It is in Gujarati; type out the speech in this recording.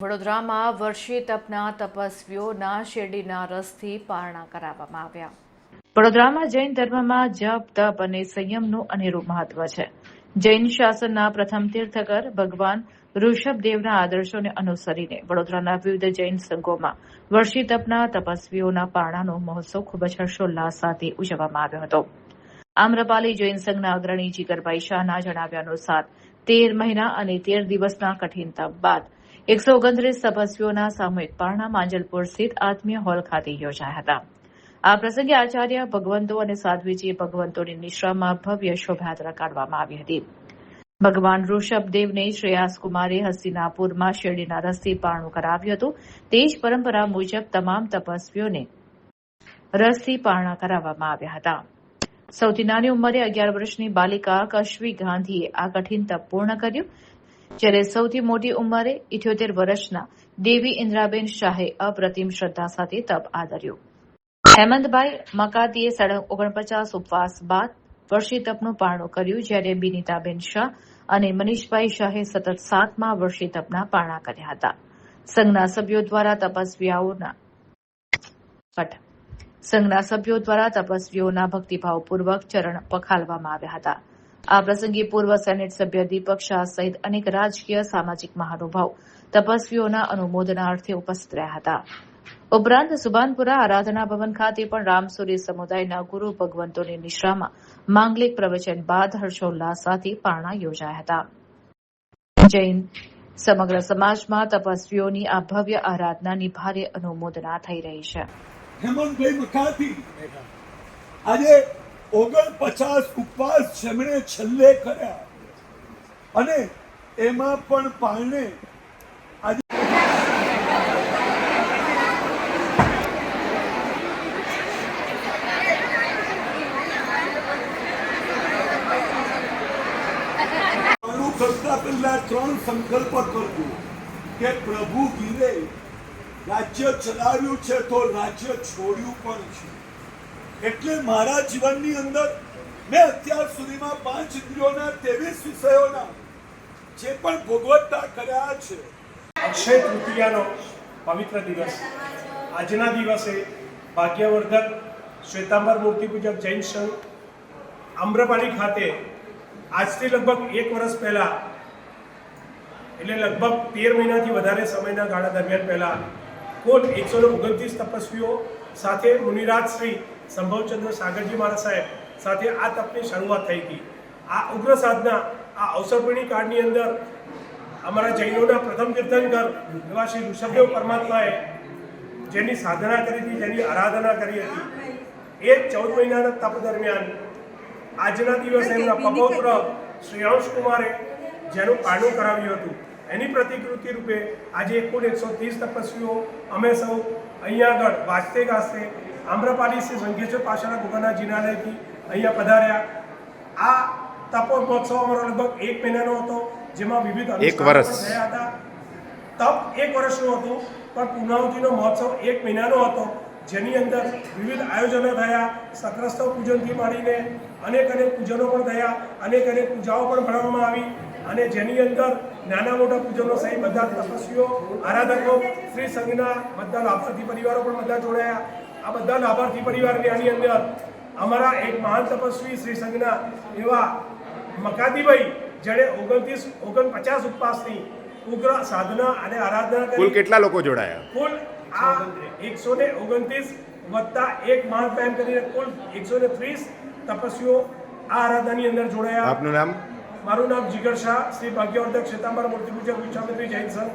વડોદરામાં વર્ષે તપના તપસ્વીઓના શેરડીના રસથી પારણા કરાવવામાં આવ્યા. વડોદરામાં જૈન ધર્મમાં જપ, તપ અને સંયમનું અનેરું મહત્વ છે. જૈન શાસનના પ્રથમ તીર્થકર ભગવાન ઋષભદેવના આદર્શોને અનુસરીને વડોદરાના વિવિધ જૈન સંઘોમાં વર્ષી તપના તપસ્વીઓના પારણાનો મહોત્સવ ખૂબ જ હર્ષોલ્લાસ સાથે ઉજવવામાં આવ્યો હતો. આમ્રપાલી જૈન સંઘના અગ્રણી જીગરભાઈ શાહના જણાવ્યા અનુસાર 13 મહિના અને 13 દિવસના કઠિન તપ બાદ 129 તપસ્વીઓના સામૂહિક પારણા માંજલપુર સ્થિત આત્મીય હોલ ખાતે યોજાયા હતા. આ પ્રસંગે આચાર્ય ભગવંતો અને સાધ્વીજી ભગવંતોની નિશ્રામાં ભવ્ય શોભાયાત્રા કાઢવામાં આવી હતી. ભગવાન ઋષભદેવને શ્રેયાસકુમારે હસ્તિનાપુરમાં શેરડીના રસથી પારણું કરાવ્યું હતું. તે જ પરંપરા મુજબ તમામ તપસ્વીઓને રસથી પારણા કરાવવામાં આવ્યા હતા. સૌથી નાની ઉંમરે 11 વર્ષની બાલિકા કશ્વી ગાંધીએ આ કઠિન તપ પૂર્ણ કર્યું, જ્યારે સૌથી મોટી ઉંમરે 78 વર્ષના દેવી ઇન્દ્રાબેન શાહે અપ્રતિમ શ્રદ્ધા સાથે તપ આદર્યું. હેમંતભાઈ મકાતીએ 49 ઉપવાસ બાદ વર્ષી તપનું પારણું કર્યું, જ્યારે બિનીતાબેન શાહ અને મનીષભાઈ શાહે સતત 7મા વર્ષી તપના પારણા કર્યા હતા. સંઘના સભ્યો દ્વારા તપસ્વીઓના ભક્તિભાવપૂર્વક ચરણ પખાલવામાં આવ્યા હતા. આ પ્રસંગે પૂર્વ સેનેટ સભ્ય દીપક શાહ સહિત અનેક રાજકીય સામાજિક મહાનુભાવ તપસ્વીઓના અનુમોદનાર્થે ઉપસ્થિત રહ્યા હતા. ઉપરાંત સુભાનપુરા આરાધના ભવન ખાતે પણ રામસુરી સમુદાયના ગુરુ ભગવંતોની નિશ્રામાં માંગલિક પ્રવચન બાદ હર્ષોલ્લાસ સાથે પારણા યોજાયા હતા. જૈન સમગ્ર સમાજમાં તપસ્વીઓની આ ભવ્ય આરાધનાની ભારે અનુમોદના થઈ રહી છે. હેમંતભાઈ મકાતી આજે 49 ઉપવાસ જેમણે છેલ્લે કર્યા અને એમાં પણ પારણે આજે કરતા પહેલા 3 સંકલ્પ કરજો કે પ્રભુ ગીરે રાજ્ય ચલાવ્યું છે તો રાજ્ય છોડ્યું પણ છે. એટલે મારા જીવનની અંદર મેં અત્યાર સુધીમાં 5 ઇન્દ્રિયોના 23 વિષયોના જે પણ ભોગવટા કર્યા છે. અક્ષય તૃતીયાનો પવિત્ર દિવસ આજના દિવસે ભાગ્યવર્ધક શ્વેતાંબર મૂર્તિ પૂજક જૈન સંઘ આમ્રપાલી ખાતે આજથી લગભગ 1 વર્ષ પહેલા, એટલે લગભગ 13 મહિનાથી વધારે સમયના ગાળા દરમિયાન પહેલા કુલ 129 તપસ્વીઓ સાથે મુનિરાજ શ્રી સંભવચંદ્ર સાગરજી મહારાજ સાહેબ સાથે આ તપની શરૂઆત થઈ હતી. આ ઉગ્ર સાધના આ અવસરપૂર્ણી કાળની અંદર અમારા જૈનોના પ્રથમ તીર્થંકર એવા શ્રી ઋષભદેવ પરમાત્માએ જેની સાધના કરી હતી, જેની આરાધના કરી હતી, એ 14 મહિનાના તપ દરમિયાન આજના દિવસે એમના પપૌત્ર શ્રેયાંશકુમારે જેનું પારણું કરાવ્યું હતું, એની પ્રતિકૃતિ રૂપે આજે કુલ 130 તપસ્વીઓ અમે સૌ અહીંયા આગળ વાજતે ગાજતે આમ્રપાલી શ્રી સંઘેશ્વર પાછળના ગુગાના જિનાલયથી અહીંયા પધાર્યા. આ તપો મહોત્સવ અમારો લગભગ 1 મહિનાનો હતો, જેમાં વિવિધ અનુષ્ઠાનો થયા હતા. તપ 1 વર્ષનું હતું, પણ પૂર્ણાહુતિનો મહોત્સવ 1 મહિનાનો હતો, જેની અંદર વિવિધ આયોજનો થયા. સક્રસ્તવ પૂજનથી માંડીને અનેક પૂજનો પણ થયા, અનેક પૂજાઓ પણ ભણવામાં આવી, અને જેની અંદર નાના મોટા પૂજનો સહિત બધા તપસ્વીઓ, આરાધકો, શ્રી સંઘના બધા લાભાર્થી પરિવારો પણ બધા જોડાયા. આ બધા લાભાર્થી પરિવારની આની અંદર અમારા એક મહાન તપસ્વી શ્રી સંઘના એવા મકાતીભાઈ, જેણે 49 ઉપવાસની ઉગ્ર સાધના અને આરાધના કરી. કુલ કેટલા લોકો જોડાયા? કુલ આ 129 વત્તા એક મહાન બહેન કરીને કુલ 130 તપસ્વીઓ આ આરાધનાની અંદર જોડાયા. આપનું નામ? મારું નામ જીગર શાહ, શ્રી ભાગ્યવર્ધક શ્વેતાંબર મૂર્તિ પૂજક વિશ્વામિત્રી જૈન સંઘ.